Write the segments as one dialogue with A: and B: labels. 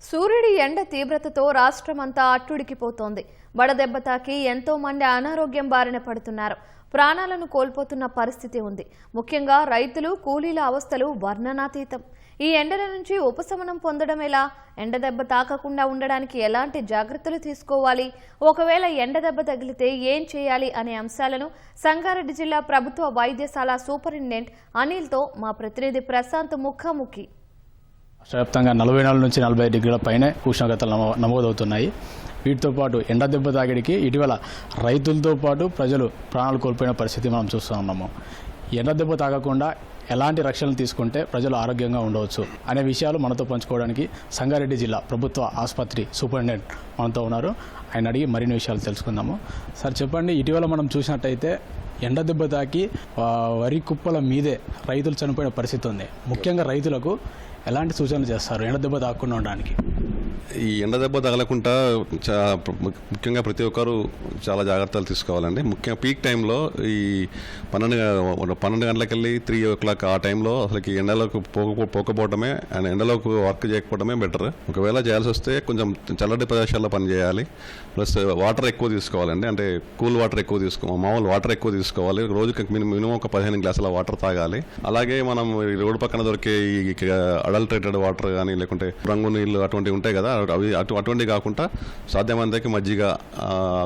A: సూర్యుడి ఎండ తీవ్రతతో రాష్ట్రమంతా అట్టుడికిపోతోంది. వడదెబ్బ తాకి ఎంతో మంది అనారోగ్యం బారిన పడుతున్నారు. ప్రాణాలను కోల్పోతున్న పరిస్థితి ఉంది. ముఖ్యంగా రైతులు, కూలీల అవస్థలు వర్ణనాతీతం. ఈ ఎండల నుంచి ఉపశమనం పొందడం ఎలా? ఎండదెబ్బ తాకకుండా ఉండడానికి ఎలాంటి జాగ్రత్తలు తీసుకోవాలి? ఒకవేళ ఎండదెబ్బ తగిలితే ఏం చేయాలి అనే అంశాలను సంగారెడ్డి జిల్లా ప్రభుత్వ వైద్యశాల సూపరింటెండెంట్ అనిల్తో మా ప్రతినిధి ప్రశాంత్ ముఖాముఖి.
B: వ్యాప్తంగా 44 నుంచి 40 డిగ్రీల పైనే ఉష్ణోగ్రతలు నమోదవుతున్నాయి. వీటితో పాటు ఎండ దెబ్బ తాకిడికి ఇటీవల రైతులతో పాటు ప్రజలు ప్రాణాలు కోల్పోయిన పరిస్థితి మనం చూస్తూ ఉన్నాము. ఎండ దెబ్బ తాగకుండా ఎలాంటి రక్షణలు తీసుకుంటే ప్రజలు ఆరోగ్యంగా ఉండవచ్చు అనే విషయాలు మనతో పంచుకోవడానికి సంగారెడ్డి జిల్లా ప్రభుత్వ ఆసుపత్రి సూపరింటెండెంట్ మనతో ఉన్నారు. ఆయన అడిగి మరిన్ని విషయాలు తెలుసుకుందాము. సార్ చెప్పండి, ఇటీవల మనం చూసినట్టయితే ఎండ దెబ్బ తాకి వరి కుప్పల మీదే రైతులు చనిపోయిన పరిస్థితి ఉంది. ముఖ్యంగా రైతులకు ఎలాంటి సూచనలు చేస్తారు ఎండ దెబ్బ తాగకుండా ఉండడానికి?
C: ఈ ఎండ దెబ్బ తగలకుండా ముఖ్యంగా ప్రతి ఒక్కరు చాలా జాగ్రత్తలు తీసుకోవాలండి. ముఖ్యంగా పీక్ టైంలో ఈ 12 గంటలకెళ్ళి 3 o'clock ఆ టైంలో అసలుకి ఎండలోకి పోకపోవడమే అండ్ ఎండలోకి వర్క్ చేయకపోవడమే బెటర్. ఒకవేళ చేయాల్సి వస్తే కొంచెం చల్లటి ప్రదేశాల్లో పనిచేయాలి. ప్లస్ వాటర్ ఎక్కువ తీసుకోవాలండి. అంటే కూల్ వాటర్ ఎక్కువ మామూలు వాటర్ ఎక్కువ తీసుకోవాలి. రోజుకి మినిమం ఒక 15 గ్లాసుల వాటర్ తాగాలి. అలాగే మనం రోడ్డు పక్కన దొరికే ఈ అడల్టరేటెడ్ వాటర్ కానీ లేకుంటే రంగు నీళ్ళు అటువంటివి ఉంటాయి కదా, అవి అటువంటివి కాకుండా సాధ్యమైనంతకి మజ్జిగ,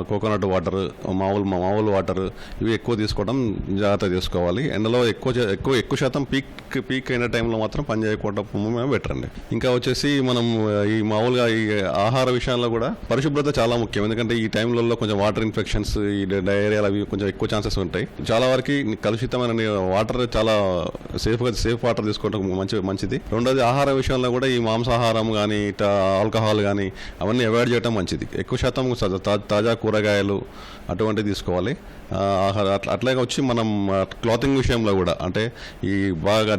C: కోకోనట్ వాటర్, మామూలు వాటర్ ఇవి ఎక్కువ తీసుకోవడం జాగ్రత్త తీసుకోవాలి. ఎండలో ఎక్కువ శాతం పీక్ అయిన టైంలో మాత్రం పని చేయకపోవడం బెటర్ అండి. ఇంకా వచ్చేసి మనం ఈ మామూలుగా ఈ ఆహార విషయాల్లో కూడా పరిశుభ్రత చాలా ముఖ్యం. ఎందుకంటే ఈ టైంలలో కొంచెం వాటర్ ఇన్ఫెక్షన్స్, ఈ డయేరియా అవి కొంచెం ఎక్కువ ఛాన్సెస్ ఉంటాయి. చాలా వరకు కలుషితమైన వాటర్ చాలా సేఫ్ వాటర్ తీసుకోవడం మంచిది. రెండోది ఆహార విషయంలో కూడా ఈ మాంసాహారం కానీ ఆల్కహాల్ కానీ అవన్నీ అవాయిడ్ చేయడం మంచిది. ఎక్కువ శాతం తాజా కూరగాయలు అటువంటివి తీసుకోవాలి. అట్లాగే వచ్చి మనం క్లాతింగ్ విషయంలో కూడా అంటే ఈ బాగా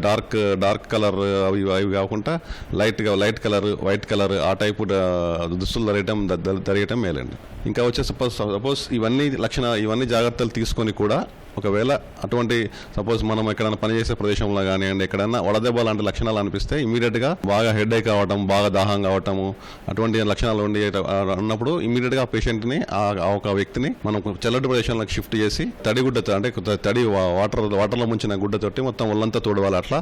C: డార్క్ కలర్ అవి కాకుండా లైట్ కలర్, వైట్ కలర్ ఆ టైపు దుస్తులు ధరియటం మేలండి. ఇంకా వచ్చే సపోజ్ ఇవన్నీ జాగ్రత్తలు తీసుకొని కూడా ఒకవేళ అటువంటి సపోజ్ మనం ఎక్కడైనా పనిచేసే ప్రదేశంలో కానివ్వండి ఎక్కడైనా వడదెబ్బ లాంటి లక్షణాలు అనిపిస్తే ఇమీడియట్గా బాగా హెడేక్ కావటం, బాగా దాహం కావటము అటువంటి లక్షణాలు ఉన్నప్పుడు ఇమీడియట్గా ఆ పేషెంట్ని ఒక వ్యక్తిని మనం చల్లటి ప్రదేశంలోకి షిఫ్ట్ చేసి తడిగుడ్డతో అంటే తడి వాటర్లో ముంచిన గుడ్డతోటి మొత్తం ఒళ్ళంతా తోడవాలి. అట్లా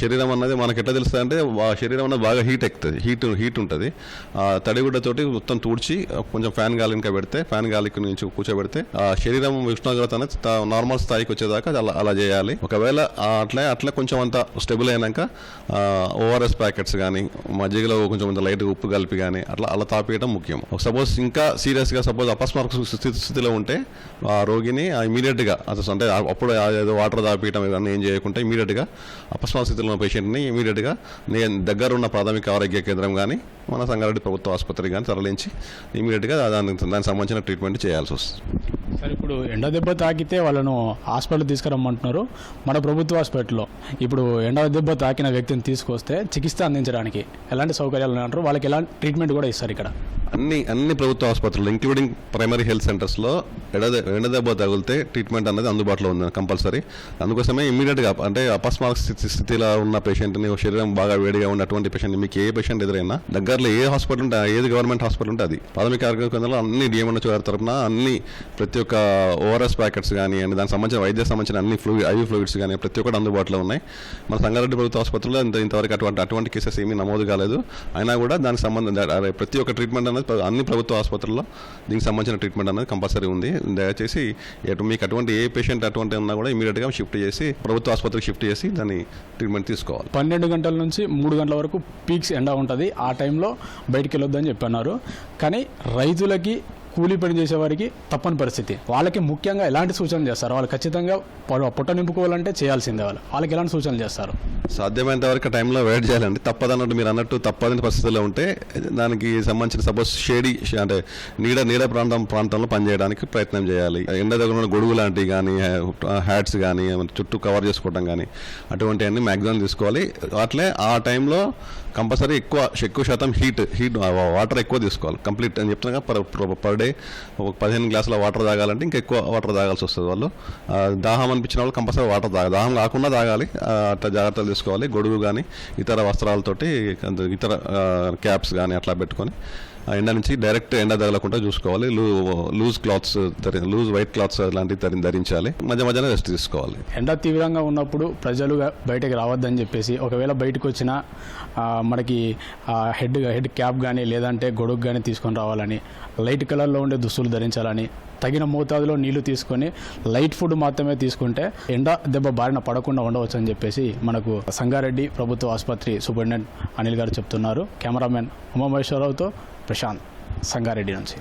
C: శరీరం అన్నది మనకి ఎట్లా తెలుస్తుంది అంటే శరీరం అన్నది బాగా హీట్ ఉంటుంది. తడిగుడ్డతోటి మొత్తం తూడ్చి కొంచెం ఫ్యాన్ గాలి ఇంకా పెడితే ఫ్యాన్ గాలికి నుంచి కూర్చోబెడితే ఆ శరీరం ఉష్ణోగ్రత అనేది నార్మల్ స్థాయికి వచ్చేదాకా అలా చేయాలి. ఒకవేళ అట్లా కొంచెం అంత స్టెబుల్ అయినాక ఓఆర్ఎస్ ప్యాకెట్స్ కానీ మజ్జిగలో కొంచెం లైట్ ఉప్పు కలిపి కానీ అలా తాపేయడం ముఖ్యం. సపోజ్ ఇంకా సీరియస్గా సపోజ్ అపస్మారక స్థితిలో ఉంటే ఆ రోగిని ఇమీడియట్గా అంటే అప్పుడు ఏదో వాటర్ తాపేయడం ఇవన్నీ ఏం చేయకుండా ఇమీడియట్గా అపస్మారక స్థితిలో ఉన్న పేషెంట్ని ఇమీడియట్గా దగ్గర ఉన్న ప్రాథమిక ఆరోగ్య కేంద్రం కానీ మన సంగారెడ్డి ప్రభుత్వ ఆసుపత్రి కానీ తరలించి ఇమీడియట్గా దానికి సంబంధించిన ట్రీట్మెంట్ చేయాల్సి వస్తుంది.
B: సార్, ఇప్పుడు ఎండ దెబ్బ తాకితే వాళ్ళను హాస్పిటల్ తీసుకురమ్మంటున్నారు. మన ప్రభుత్వ హాస్పిటల్లో ఇప్పుడు ఎండ దెబ్బ తాకిన వ్యక్తిని తీసుకొస్తే చికిత్స అందించడానికి ఎలాంటి సౌకర్యాలు ఉన్నాయంటారు? వాళ్ళకి ఎలాంటి ట్రీట్మెంట్ కూడా ఇస్తారు ఇక్కడ?
C: అన్ని ప్రభుత్వ ఆసుపత్రులు ఇంక్లూడింగ్ ప్రైమరీ హెల్త్ సెంటర్స్లో ఎండ దెబ్బ తగిలితే ట్రీట్మెంట్ అనేది అందుబాటులో ఉంది కంపల్సరీ. అందుకోసమే ఇమీడియట్గా అంటే అపస్మారక స్థితిలో ఉన్న పేషెంట్ని, శరీరం బాగా వేడిగా ఉన్న అటువంటి పేషెంట్, మీకు ఏ పేషెంట్ ఎదురైనా దగ్గరలో ఏ హాస్పిటల్ ఉంటే ఏది గవర్నమెంట్ హాస్పిటల్ ఉంటే అది ప్రాథమిక ఆరోగ్య కేంద్రంలో అన్ని డిఎంఎన్హెచ్ గారి తరఫున అన్ని ప్రతి ఒక్క ఓఆర్ఎస్ ప్యాకెట్స్ కానీ అండ్ దానికి సంబంధించిన వైద్య సంబంధించిన అన్ని ఐవీ ఫ్లూయిడ్స్ కానీ ప్రతి ఒక్కటి అందుబాటులో ఉన్నాయి. మన సంగారెడ్డి ప్రభుత్వ ఆసుపత్రిలో ఇంతవరకు అటువంటి కేసెస్ ఏమీ నమోదు కాలేదు. అయినా కూడా దానికి సంబంధించిన ప్రతి ఒక్క ట్రీట్మెంట్ అనేది అన్ని ప్రభుత్వ ఆసుపత్రుల్లో దీనికి సంబంధించిన ట్రీట్మెంట్ అనేది కంపల్సరీ ఉంది. దయచేసి మీకు అటువంటి ఏ పేషెంట్ అటువంటి ఉన్నా కూడా ఇమీడియట్గా షిఫ్ట్ చేసి ప్రభుత్వ ఆసుపత్రికి షిఫ్ట్ చేసి దాన్ని ట్రీట్మెంట్ తీసుకోవాలి.
B: 12 గంటల నుంచి 3 గంటల వరకు పీక్స్ ఎండ ఉంటుంది. ఆ టైంలో బయటికి వెళ్ళొద్దని చెప్పన్నారు. కానీ రైతులకి, కూలీ పని చేసేవారికి తప్పని పరిస్థితి. వాళ్ళకి ముఖ్యంగా ఎలాంటి సూచనలు చేస్తారు? వాళ్ళు ఖచ్చితంగా పొట్ట నింపుకోవాలంటే చేయాల్సిందే. వాళ్ళకి ఎలాంటి సూచనలు చేస్తారు?
C: సాధ్యమైనంత వరకు టైంలో వెయిట్ చేయాలండి. తప్పదన్నట్టు మీరు అన్నట్టు తప్పదని పరిస్థితుల్లో ఉంటే దానికి సంబంధించిన సపోజ్ షేడీ అంటే నీడ ప్రాంతంలో పనిచేయడానికి ప్రయత్నం చేయాలి. ఎండ దగ్గర ఉన్న గొడుగు లాంటివి కానీ, హ్యాట్స్ కానీ, చుట్టూ కవర్ చేసుకోవడం కానీ అటువంటివన్నీ మ్యాక్సిమం తీసుకోవాలి. అట్లే ఆ టైంలో కంపల్సరీ ఎక్కువ శాతం హీట్ వాటర్ ఎక్కువ తీసుకోవాలి. కంప్లీట్ అని చెప్తున్నా పర్ డే ఒక 15 గ్లాసుల వాటర్ తాగాలంటే ఇంకా ఎక్కువ వాటర్ తాగాల్సి వస్తుంది. వాళ్ళు దాహం అనిపించిన వాళ్ళు కంపల్సరీ వాటర్ దాహం కాకుండా తాగాలి. అట్లా జాగ్రత్తలు తీసుకోవాలి. గొడుగు కానీ ఇతర వస్త్రాలతోటి ఇతర క్యాప్స్ కానీ అట్లా పెట్టుకొని ఎండ నుంచి డైరెక్ట్ ఎండ తగలకుండా చూసుకోవాలి. Loose clothes loose white clothes అలాంటివి ధరించాలి. మధ్యలో రెస్ట్ తీసుకోవాలి.
B: ఎండ తీవ్రంగా ఉన్నప్పుడు ప్రజలు బయటకు రావద్దని చెప్పేసి, ఒకవేళ బయటకు వచ్చినా మనకి హెడ్ క్యాప్ కానీ లేదంటే గొడుగు కానీ తీసుకొని రావాలని, లైట్ కలర్లో ఉండే దుస్తులు ధరించాలని, తగిన మోతాదులో నీళ్లు తీసుకొని లైట్ ఫుడ్ మాత్రమే తీసుకుంటే ఎండ దెబ్బ బారిన పడకుండా ఉండవచ్చు అని చెప్పేసి మనకు సంగారెడ్డి ప్రభుత్వ ఆసుపత్రి సూపరింటెండెంట్ అనిల్ గారు చెప్తున్నారు. కెమెరామెన్ ఉమామహేశ్వరరావుతో ప్రశాంత్, సంగారెడ్డి నుంచి.